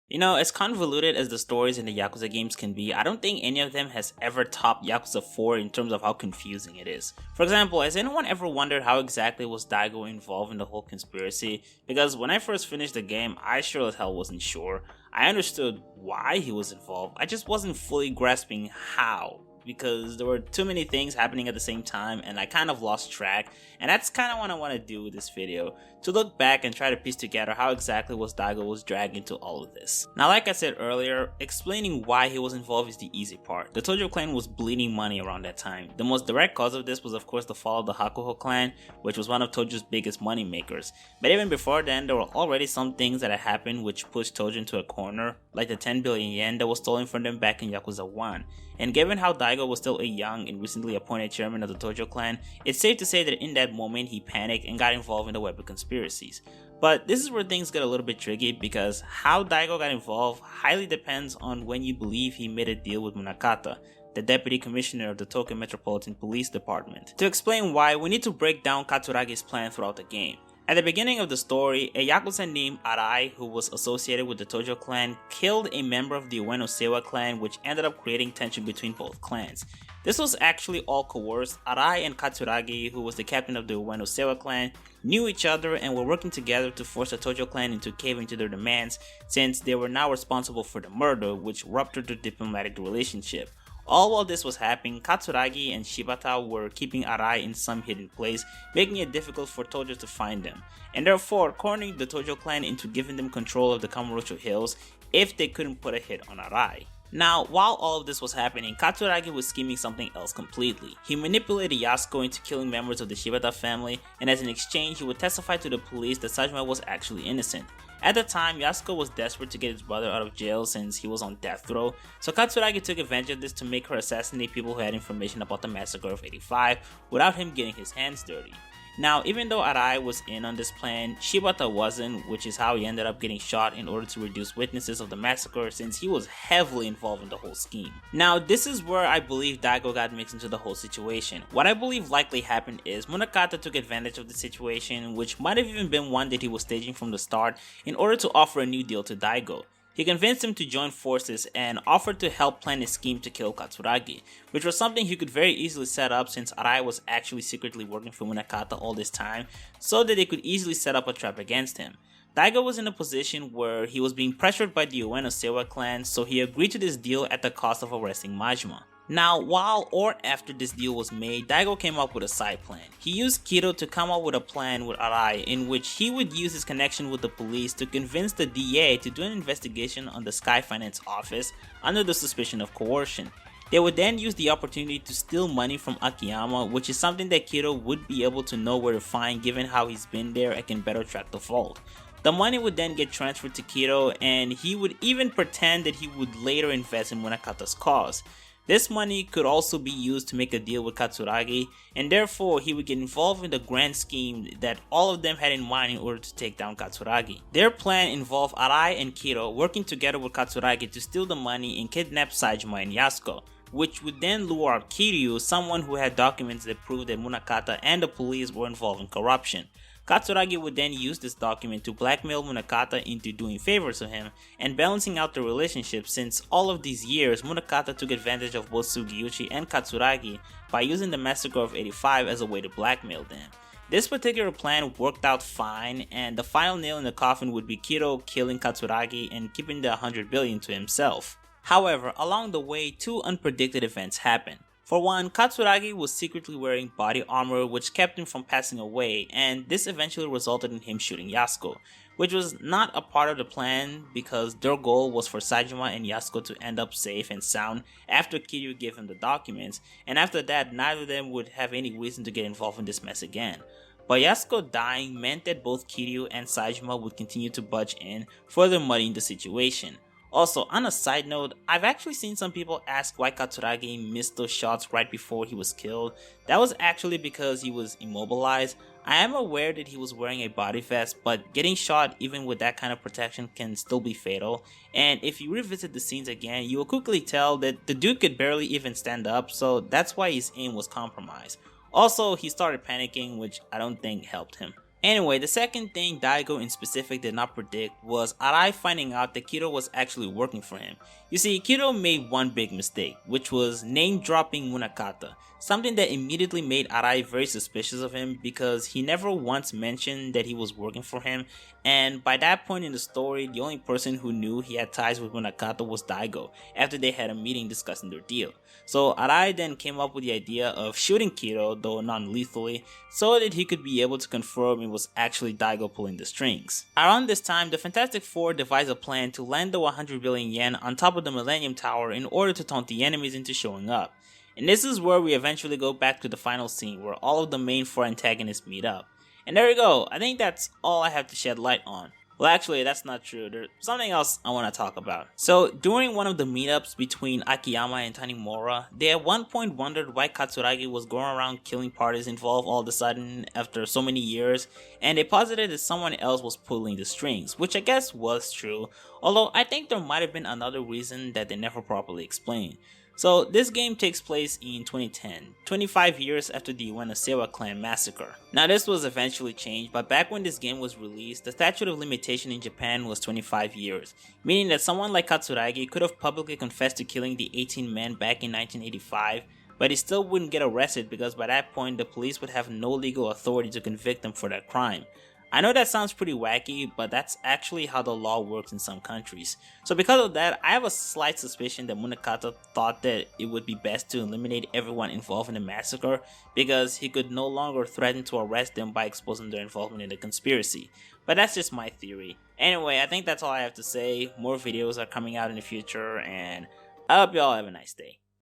As convoluted as the stories in the Yakuza games can be, I don't think any of them has ever topped Yakuza 4 in terms of how confusing it is. For example, has anyone ever wondered how exactly was Daigo involved in the whole conspiracy? Because when I first finished the game, I sure as hell wasn't sure. I understood why he was involved, I just wasn't fully grasping how. Because there were too many things happening at the same time and I kind of lost track, and that's kind of what I want to do with this video, to look back and try to piece together how exactly was Daigo was dragged into all of this. Now, like I said earlier, explaining why he was involved is the easy part. The Tojo clan was bleeding money around that time. The most direct cause of this was of course the fall of the Hakuho clan, which was one of Tojo's biggest money makers. But even before then, there were already some things that had happened which pushed Tojo into a corner, like the 10 billion yen that was stolen from them back in Yakuza 1. And given how Daigo was still a young and recently appointed chairman of the Tojo clan, it's safe to say that in that moment he panicked and got involved in the web of conspiracies. But this is where things get a little bit tricky, because how Daigo got involved highly depends on when you believe he made a deal with Munakata, the deputy commissioner of the Tokyo Metropolitan Police Department. To explain why, we need to break down Katsuragi's plan throughout the game. At the beginning of the story, a Yakuza named Arai, who was associated with the Tojo clan, killed a member of the Ueno Sewa clan, which ended up creating tension between both clans. This was actually all coerced. Arai and Katsuragi, who was the captain of the Ueno Sewa clan, knew each other and were working together to force the Tojo clan into caving to their demands, since they were now responsible for the murder, which ruptured their diplomatic relationship. All while this was happening, Katsuragi and Shibata were keeping Arai in some hidden place, making it difficult for Tojo to find them, and therefore cornering the Tojo clan into giving them control of the Kamurocho Hills if they couldn't put a hit on Arai. Now, while all of this was happening, Katsuragi was scheming something else completely. He manipulated Yasuko into killing members of the Shibata family, and as an exchange, he would testify to the police that Sajima was actually innocent. At the time, Yasuko was desperate to get his brother out of jail since he was on death row, so Katsuragi took advantage of this to make her assassinate people who had information about the massacre of 85 without him getting his hands dirty. Now, even though Arai was in on this plan, Shibata wasn't, which is how he ended up getting shot in order to reduce witnesses of the massacre, since he was heavily involved in the whole scheme. Now, this is where I believe Daigo got mixed into the whole situation. What I believe likely happened is Munakata took advantage of the situation, which might have even been one that he was staging from the start, in order to offer a new deal to Daigo. He convinced him to join forces and offered to help plan a scheme to kill Katsuragi, which was something he could very easily set up since Arai was actually secretly working for Munakata all this time, so that they could easily set up a trap against him. Daigo was in a position where he was being pressured by the Ueno Sewa clan, so he agreed to this deal at the cost of arresting Majima. Now, while or after this deal was made, Daigo came up with a side plan. He used Kiro to come up with a plan with Arai in which he would use his connection with the police to convince the DA to do an investigation on the Sky Finance office under the suspicion of coercion. They would then use the opportunity to steal money from Akiyama, which is something that Kiro would be able to know where to find given how he's been there and can better track the vault. The money would then get transferred to Kiro, and he would even pretend that he would later invest in Munakata's cause. This money could also be used to make a deal with Katsuragi, and therefore he would get involved in the grand scheme that all of them had in mind in order to take down Katsuragi. Their plan involved Arai and Kiro working together with Katsuragi to steal the money and kidnap Sajima and Yasuko, which would then lure out Kiryu, someone who had documents that proved that Munakata and the police were involved in corruption. Katsuragi would then use this document to blackmail Munakata into doing favors to him and balancing out the relationship, since all of these years Munakata took advantage of both Sugiyuchi and Katsuragi by using the massacre of 85 as a way to blackmail them. This particular plan worked out fine, and the final nail in the coffin would be Kiro killing Katsuragi and keeping the 100 billion to himself. However, along the way, two unpredicted events happened. For one, Katsuragi was secretly wearing body armor which kept him from passing away, and this eventually resulted in him shooting Yasuko, which was not a part of the plan because their goal was for Sajima and Yasuko to end up safe and sound after Kiryu gave him the documents, and after that neither of them would have any reason to get involved in this mess again. But Yasuko dying meant that both Kiryu and Sajima would continue to budge in, further muddying the situation. Also, on a side note, I've actually seen some people ask why Katsuragi missed those shots right before he was killed. That was actually because he was immobilized. I am aware that he was wearing a body vest, but getting shot even with that kind of protection can still be fatal. And if you revisit the scenes again, you will quickly tell that the dude could barely even stand up, so that's why his aim was compromised. Also, he started panicking, which I don't think helped him. Anyway, the second thing Daigo in specific did not predict was Arai finding out that Kiro was actually working for him. You see, Kiro made one big mistake, which was name dropping Munakata, something that immediately made Arai very suspicious of him because he never once mentioned that he was working for him, and by that point in the story, the only person who knew he had ties with Munakata was Daigo, after they had a meeting discussing their deal. So Arai then came up with the idea of shooting Kiro, though non-lethally, so that he could be able to confirm it was actually Daigo pulling the strings. Around this time, the Fantastic Four devised a plan to land the 100 billion yen on top of the Millennium Tower in order to taunt the enemies into showing up. And this is where we eventually go back to the final scene where all of the main four antagonists meet up. And there we go, I think that's all I have to shed light on. Well, actually, that's not true. There's something else I want to talk about. So, during one of the meetups between Akiyama and Tanimura, they at one point wondered why Katsuragi was going around killing parties involved all of a sudden after so many years, and they posited that someone else was pulling the strings, which I guess was true, although I think there might have been another reason that they never properly explained. So, this game takes place in 2010, 25 years after the Uenosewa clan massacre. Now, this was eventually changed, but back when this game was released, the statute of limitation in Japan was 25 years, meaning that someone like Katsuragi could have publicly confessed to killing the 18 men back in 1985, but he still wouldn't get arrested because by that point, the police would have no legal authority to convict him for that crime. I know that sounds pretty wacky, but that's actually how the law works in some countries. So because of that, I have a slight suspicion that Munakata thought that it would be best to eliminate everyone involved in the massacre because he could no longer threaten to arrest them by exposing their involvement in the conspiracy. But that's just my theory. Anyway, I think that's all I have to say. More videos are coming out in the future, and I hope y'all have a nice day.